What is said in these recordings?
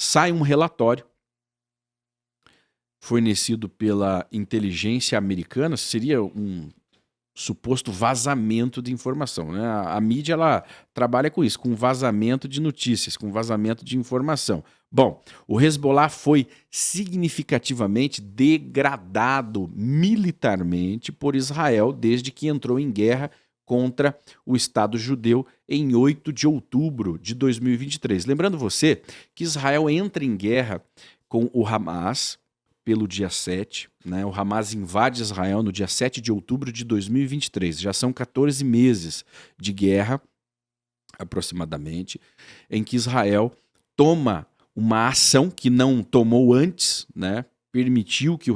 sai um relatório fornecido pela inteligência americana, seria um suposto vazamento de informação, né? A mídia ela trabalha com isso, com vazamento de notícias, com vazamento de informação. Bom, o Hezbollah foi significativamente degradado militarmente por Israel desde que entrou em guerra contra o Estado judeu em 8 de outubro de 2023. Lembrando você que Israel entra em guerra com o Hamas pelo dia 7, né? O Hamas invade Israel no dia 7 de outubro de 2023. Já são 14 meses de guerra, aproximadamente, em que Israel toma uma ação que não tomou antes, né? Permitiu que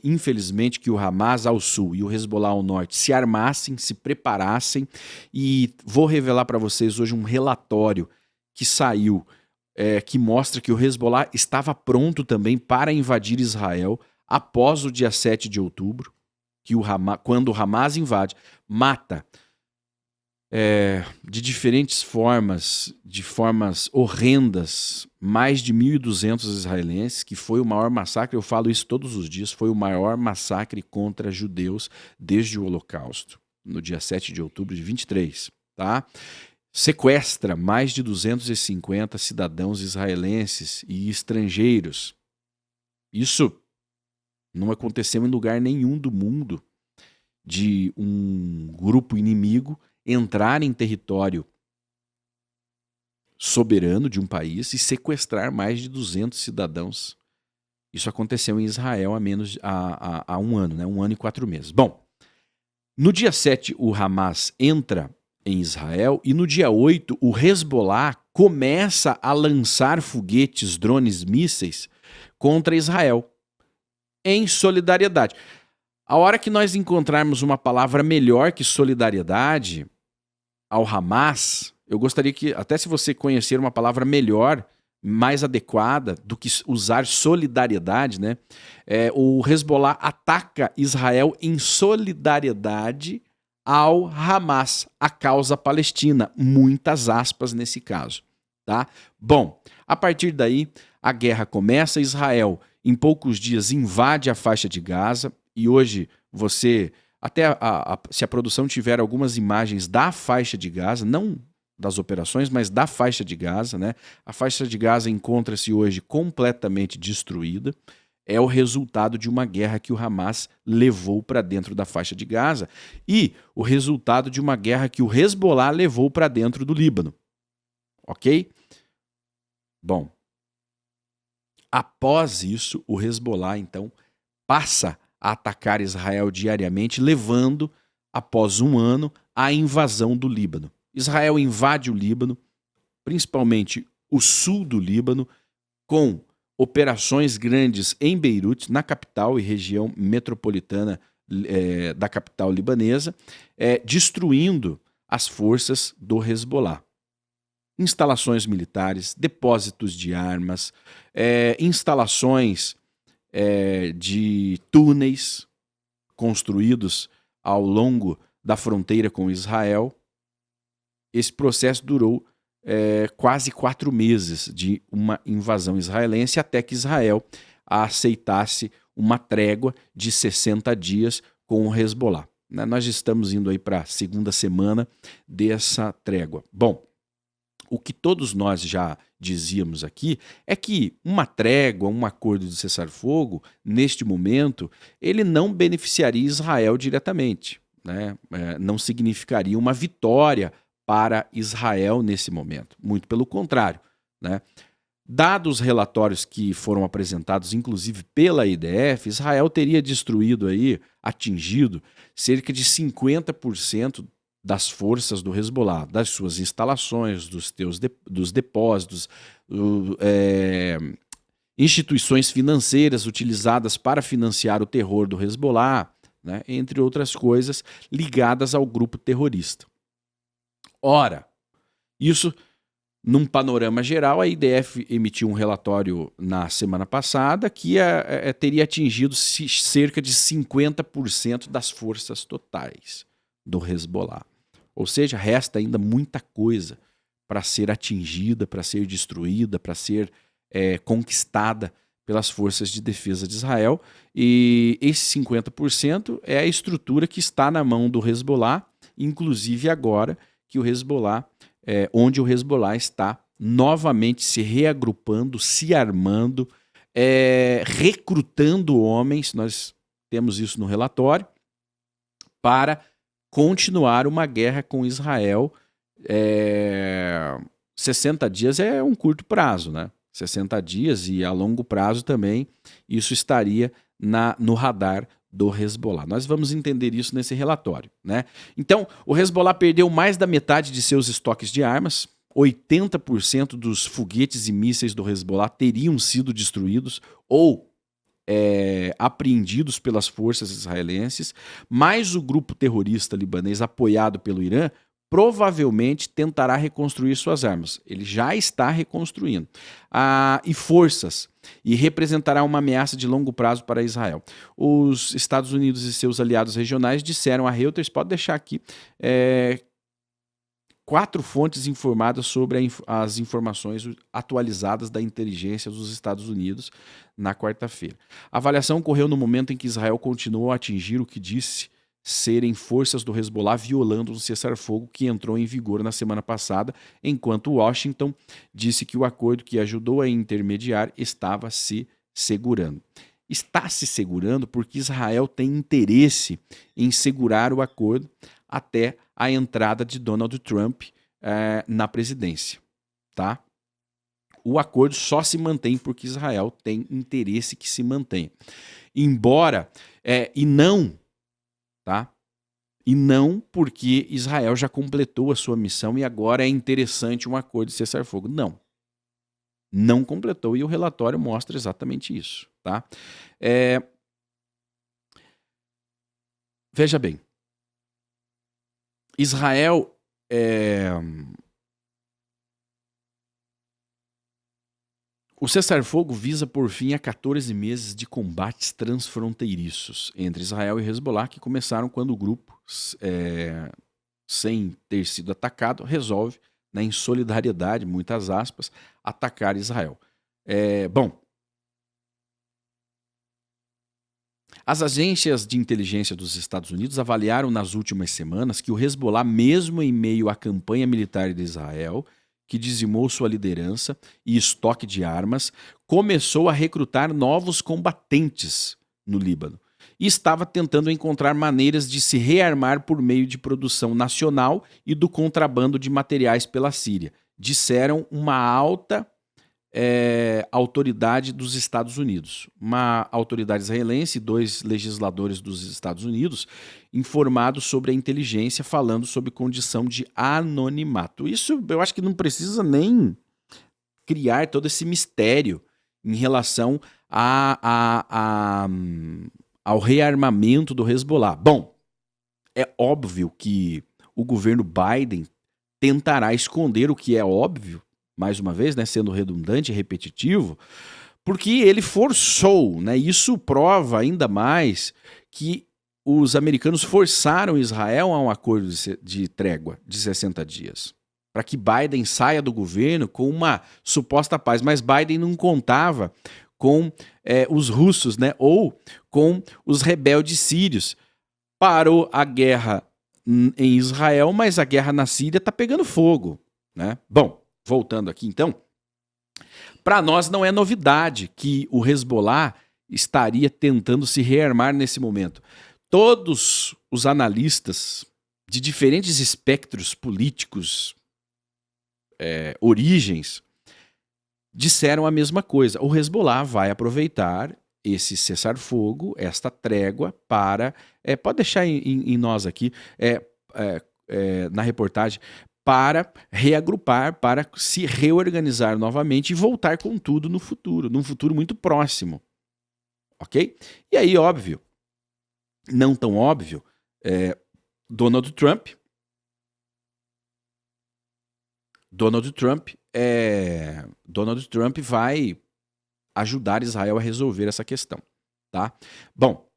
infelizmente, que o Hamas ao sul e o Hezbollah ao norte se armassem, se preparassem, e vou revelar para vocês hoje um relatório que saiu que mostra que o Hezbollah estava pronto também para invadir Israel após o dia 7 de outubro, que quando o Hamas invade, mata de diferentes formas, de formas horrendas, mais de 1.200 israelenses, que foi o maior massacre, eu falo isso todos os dias, foi o maior massacre contra judeus desde o Holocausto, no dia 7 de outubro de 23, tá? Sequestra mais de 250 cidadãos israelenses e estrangeiros. Isso não aconteceu em lugar nenhum do mundo, de um grupo inimigo entrar em território soberano de um país e sequestrar mais de 200 cidadãos. Isso aconteceu em Israel há um ano, né? 1 ano e 4 meses. Bom, no dia 7 o Hamas entra em Israel e no dia 8 o Hezbollah começa a lançar foguetes, drones, mísseis contra Israel em solidariedade. A hora que nós encontrarmos uma palavra melhor que solidariedade ao Hamas, eu gostaria que, até se você conhecer uma palavra melhor, mais adequada do que usar solidariedade, né? O Hezbollah ataca Israel em solidariedade ao Hamas, a causa palestina. Muitas aspas nesse caso, tá? Bom, a partir daí, a guerra começa, Israel, em poucos dias, invade a faixa de Gaza, e hoje você, até se a produção tiver algumas imagens da faixa de Gaza, não das operações, mas da faixa de Gaza, né? A faixa de Gaza encontra-se hoje completamente destruída. É o resultado de uma guerra que o Hamas levou para dentro da faixa de Gaza e o resultado de uma guerra que o Hezbollah levou para dentro do Líbano. Ok? Bom, após isso, o Hezbollah, então, passa a atacar Israel diariamente, levando, após um ano, a invasão do Líbano. Israel invade o Líbano, principalmente o sul do Líbano, com operações grandes em Beirute, na capital e região metropolitana da capital libanesa, destruindo as forças do Hezbollah. Instalações militares, depósitos de armas, instalações de túneis construídos ao longo da fronteira com Israel. Esse processo durou quase 4 meses de uma invasão israelense, até que Israel aceitasse uma trégua de 60 dias com o Hezbollah. Nós estamos indo aí para a segunda semana dessa trégua. Bom, o que todos nós já dizíamos aqui é que uma trégua, um acordo de cessar-fogo, neste momento, ele não beneficiaria Israel diretamente, né? Não significaria uma vitória para Israel nesse momento. Muito pelo contrário, né? Dados os relatórios que foram apresentados, inclusive pela IDF, Israel teria destruído aí, atingido, cerca de 50% das forças do Hezbollah, das suas instalações, dos depósitos, instituições financeiras utilizadas para financiar o terror do Hezbollah, né, entre outras coisas ligadas ao grupo terrorista. Ora, isso num panorama geral, a IDF emitiu um relatório na semana passada que teria atingido cerca de 50% das forças totais do Hezbollah. Ou seja, resta ainda muita coisa para ser atingida, para ser destruída, para ser conquistada pelas forças de defesa de Israel, e esse 50% é a estrutura que está na mão do Hezbollah, inclusive agora que o Hezbollah, onde o Hezbollah está novamente se reagrupando, se armando, recrutando homens, nós temos isso no relatório, para continuar uma guerra com Israel. 60 dias é um curto prazo, né? 60 dias e a longo prazo também isso estaria no radar do Hezbollah. Nós vamos entender isso nesse relatório, né? Então, o Hezbollah perdeu mais da metade de seus estoques de armas. 80% dos foguetes e mísseis do Hezbollah teriam sido destruídos ou apreendidos pelas forças israelenses, mas o grupo terrorista libanês apoiado pelo Irã provavelmente tentará reconstruir suas armas. Ele já está reconstruindo. E representará uma ameaça de longo prazo para Israel. Os Estados Unidos e seus aliados regionais disseram a Reuters, pode deixar aqui, 4 fontes informadas sobre as informações atualizadas da inteligência dos Estados Unidos na quarta-feira. A avaliação ocorreu no momento em que Israel continuou a atingir o que disse serem forças do Hezbollah violando um cessar-fogo que entrou em vigor na semana passada, enquanto Washington disse que o acordo que ajudou a intermediar estava se segurando. Está se segurando porque Israel tem interesse em segurar o acordo até a entrada de Donald Trump na presidência, tá? O acordo só se mantém porque Israel tem interesse que se mantenha. E não porque Israel já completou a sua missão e agora é interessante um acordo de cessar-fogo. Não completou e o relatório mostra exatamente isso, tá? Veja bem, Israel o cessar-fogo visa por fim a 14 meses de combates transfronteiriços entre Israel e Hezbollah que começaram quando o grupo, sem ter sido atacado, resolve, né, em solidariedade, muitas aspas, atacar Israel. As agências de inteligência dos Estados Unidos avaliaram nas últimas semanas que o Hezbollah, mesmo em meio à campanha militar de Israel, que dizimou sua liderança e estoque de armas, começou a recrutar novos combatentes no Líbano e estava tentando encontrar maneiras de se rearmar por meio de produção nacional e do contrabando de materiais pela Síria, disseram uma alta autoridade dos Estados Unidos. Uma autoridade israelense e 2 legisladores dos Estados Unidos informados sobre a inteligência, falando sobre condição de anonimato. Isso eu acho que não precisa nem criar todo esse mistério em relação ao rearmamento do Hezbollah. Bom, é óbvio que o governo Biden tentará esconder o que é óbvio, mais uma vez, né, sendo redundante e repetitivo, porque ele forçou, né, isso prova ainda mais que os americanos forçaram Israel a um acordo de trégua de 60 dias, para que Biden saia do governo com uma suposta paz, mas Biden não contava com os russos, né, ou com os rebeldes sírios. Parou a guerra em Israel, mas a guerra na Síria está pegando fogo, né? Bom, voltando aqui então, para nós não é novidade que o Hezbollah estaria tentando se rearmar nesse momento. Todos os analistas de diferentes espectros políticos, origens, disseram a mesma coisa. O Hezbollah vai aproveitar esse cessar-fogo, esta trégua, para... pode deixar em nós aqui, na reportagem, para reagrupar, para se reorganizar novamente e voltar com tudo no futuro, num futuro muito próximo. Ok? E aí, óbvio, não tão óbvio, Donald Trump vai ajudar Israel a resolver essa questão, tá? Bom,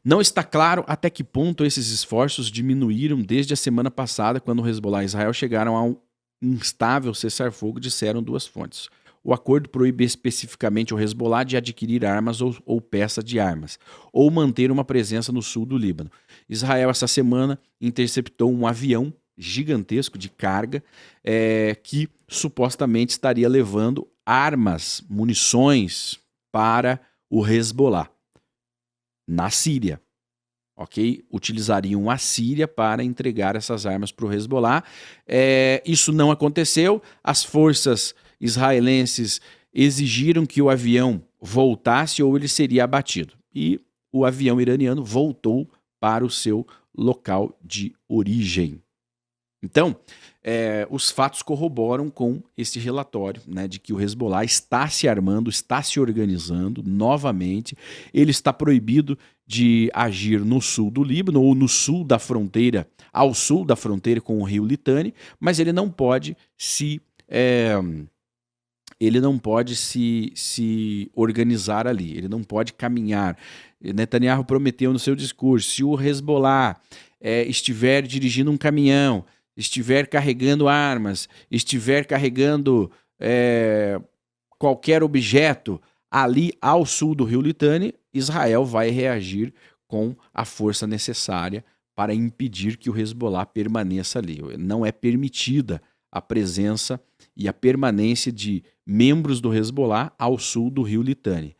não está claro até que ponto esses esforços diminuíram desde a semana passada, quando o Hezbollah e Israel chegaram a um instável cessar-fogo, disseram 2 fontes. O acordo proíbe especificamente o Hezbollah de adquirir armas ou peças de armas, ou manter uma presença no sul do Líbano. Israel, essa semana, interceptou um avião gigantesco de carga que supostamente estaria levando armas, munições para o Hezbollah na Síria. Ok? Utilizariam a Síria para entregar essas armas para o Hezbollah. Isso não aconteceu. As forças israelenses exigiram que o avião voltasse ou ele seria abatido. E o avião iraniano voltou para o seu local de origem. Então, os fatos corroboram com esse relatório, né, de que o Hezbollah está se armando, está se organizando novamente. Ele está proibido de agir no sul do Líbano ou no sul da fronteira, ao sul da fronteira com o rio Litani, mas ele não pode se organizar ali, ele não pode caminhar. Netanyahu prometeu no seu discurso: se o Hezbollah estiver dirigindo um caminhão, estiver carregando armas, estiver carregando qualquer objeto ali ao sul do rio Litani, Israel vai reagir com a força necessária para impedir que o Hezbollah permaneça ali. Não é permitida a presença e a permanência de membros do Hezbollah ao sul do rio Litani.